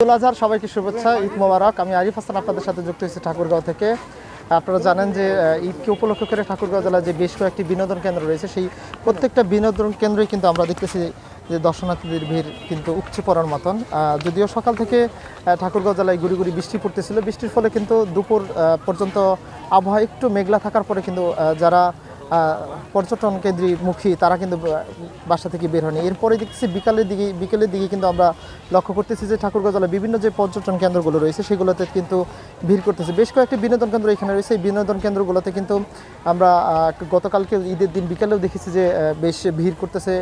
ঈদুল আজহার সবাইকে শুভেচ্ছা, ঈদ মোবারক। আমি আরিফ হাসান আপনাদের সাথে যুক্ত হয়েছি ঠাকুরগাঁও থেকে। আপনারা জানেন যে ঈদকে উপলক্ষ করে ঠাকুরগাঁও জেলায় যে বেশ কয়েকটি বিনোদন কেন্দ্র রয়েছে, সেই প্রত্যেকটা বিনোদন কেন্দ্রেই কিন্তু আমরা দেখতেছি যে দর্শনার্থীদের ভিড় কিন্তু উপচে পড়ার মতন। যদিও সকাল থেকে ঠাকুরগাঁও জেলায় গুড়ি গুড়ি বৃষ্টি পড়তেছিল, বৃষ্টির ফলে কিন্তু দুপুর পর্যন্ত আবহাওয়া একটু মেঘলা থাকার পরে কিন্তু যারা পর্যটন কেন্দ্রমুখী তারা কিন্তু বাসা থেকে বের হয়নি। এরপরে দেখতেছি বিকেলের দিকে কিন্তু আমরা লক্ষ্য করতেছি যে ঠাকুরগাঁও জেলায় বিভিন্ন যে পর্যটন কেন্দ্রগুলো রয়েছে সেগুলোতে কিন্তু ভিড় করতেছে। বেশ কয়েকটি বিনোদন কেন্দ্র এখানে রয়েছে। এই বিনোদন কেন্দ্রগুলোতে কিন্তু আমরা গতকালকে ঈদের দিন বিকেলেও দেখেছি যে বেশ ভিড় করতেছে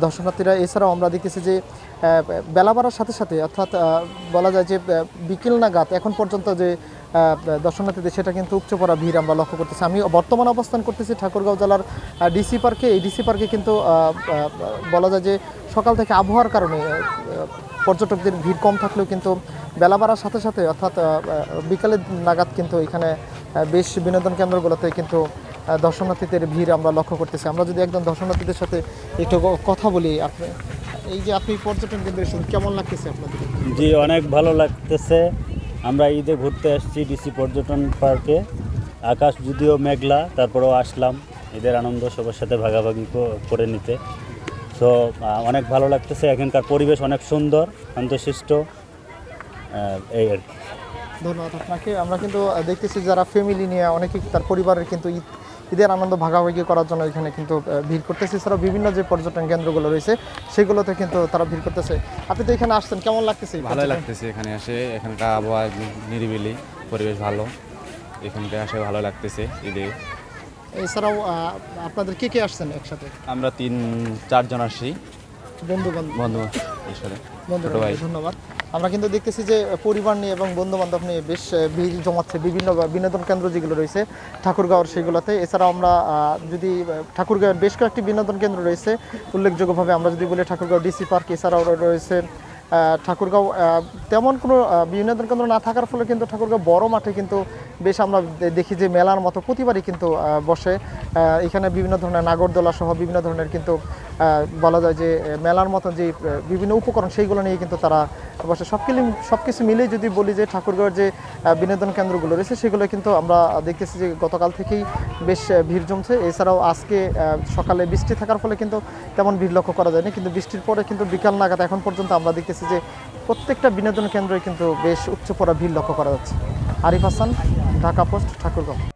দর্শনার্থীরা। এছাড়াও আমরা দেখতেছি যে বেলা বাড়ার সাথে সাথে, অর্থাৎ বলা যায় যে বিকেল নাগাদ এখন পর্যন্ত যে দর্শনার্থীদের সেটা কিন্তু উপচে পড়া ভিড় আমরা লক্ষ্য করতেছি। আমি বর্তমান অবস্থান করতেছি ঠাকুরগাঁও জেলার ডিসি পার্কে। এই ডিসি পার্কে কিন্তু বলা যায় যে সকাল থেকে আবহাওয়ার কারণে পর্যটকদের ভিড় কম থাকলেও কিন্তু বেলা বাড়ার সাথে সাথে, অর্থাৎ বিকালের নাগাদ কিন্তু এখানে বেশ বিনোদন কেন্দ্রগুলোতে কিন্তু দর্শনার্থীদের ভিড় আমরা লক্ষ্য করতেছি। আমরা যদি একদম দর্শনার্থীদের সাথে একটু কথা বলি, আপনি এই যে আপনি পর্যটন কেন্দ্রে এসেছেন, কেমন লাগতেছে আপনাদের? জি, অনেক ভালো লাগতেছে। আমরা ঈদে ঘুরতে আসছি ডিসি পর্যটন পার্কে। আকাশ যদিও মেঘলা, তারপরেও আসলাম ঈদের আনন্দ সবার সাথে ভাগাভাগি করে নিতে। সো অনেক ভালো লাগতেছে। এখানকার পরিবেশ অনেক সুন্দর, শান্তশিষ্ট, এই আর কি। ধন্যবাদ আপনাকে। আমরা কিন্তু দেখতেছি যারা ফ্যামিলি নিয়ে অনেকেই তার পরিবারের কিন্তু ঈদের আনন্দ ভাগাভাগি করার জন্য এখানে কিন্তু ভিড় করতেছে। এছাড়াও বিভিন্ন যে পর্যটন কেন্দ্রগুলো রয়েছে সেগুলোতে কিন্তু তারা ভিড় করতেছে। আপনি তো এখানে আসছেন, কেমন লাগতেছে? ভালোই লাগতেছে এখানে আসে। এখানকার আবহাওয়া নিরিবিলি, পরিবেশ ভালো, এখানকার আসে ভালো লাগতেছে ঈদে। এছাড়াও আপনাদের কে আসছেন একসাথে? আমরা 3-4 জন আসি, বন্ধু ভাই। ধন্যবাদ। আমরা কিন্তু দেখতেছি যে পরিবার নিয়ে এবং বন্ধু বান্ধব নিয়ে বেশ ভিড় জমাচ্ছে বিভিন্ন বিনোদন কেন্দ্র যেগুলো রয়েছে ঠাকুরগাঁওর সেগুলোতে। এছাড়াও আমরা যদি ঠাকুরগাঁওয়ের বেশ কয়েকটি বিনোদন কেন্দ্র রয়েছে উল্লেখযোগ্যভাবে আমরা যদি বলি ঠাকুরগাঁও ডিসি পার্ক, এছাড়াও রয়েছে ঠাকুরগাঁও তেমন কোনো বিনোদন কেন্দ্র না থাকার ফলে কিন্তু ঠাকুরগাঁও বড় মাঠে কিন্তু বেশ আমরা দেখি যে মেলার মতো প্রতিবারই কিন্তু বসে। এখানে বিভিন্ন ধরনের নাগরদোলা সহ বিভিন্ন ধরনের কিন্তু বলা যায় যে মেলার মতো যে বিভিন্ন উপকরণ সেইগুলো নিয়ে কিন্তু তারা বসে। সব কিছু মিলেই যদি বলি যে ঠাকুরগাঁওয়ের যে বিনোদন কেন্দ্রগুলো রয়েছে সেগুলো কিন্তু আমরা দেখতেছি যে গতকাল থেকেই বেশ ভিড় জমছে। এছাড়াও আজকে সকালে বৃষ্টি থাকার ফলে কিন্তু তেমন ভিড় লক্ষ্য করা যায়নি, কিন্তু বৃষ্টির পরে কিন্তু বিকাল নাগাদ এখন পর্যন্ত আমরা দেখতেছি যে প্রত্যেকটা বিনোদন কেন্দ্রে কিন্তু বেশ উপচে পড়া ভিড় লক্ষ্য করা যাচ্ছে। আরিফ হাসান, ঢাকা পোস্ট, ঠাকুরগাঁও।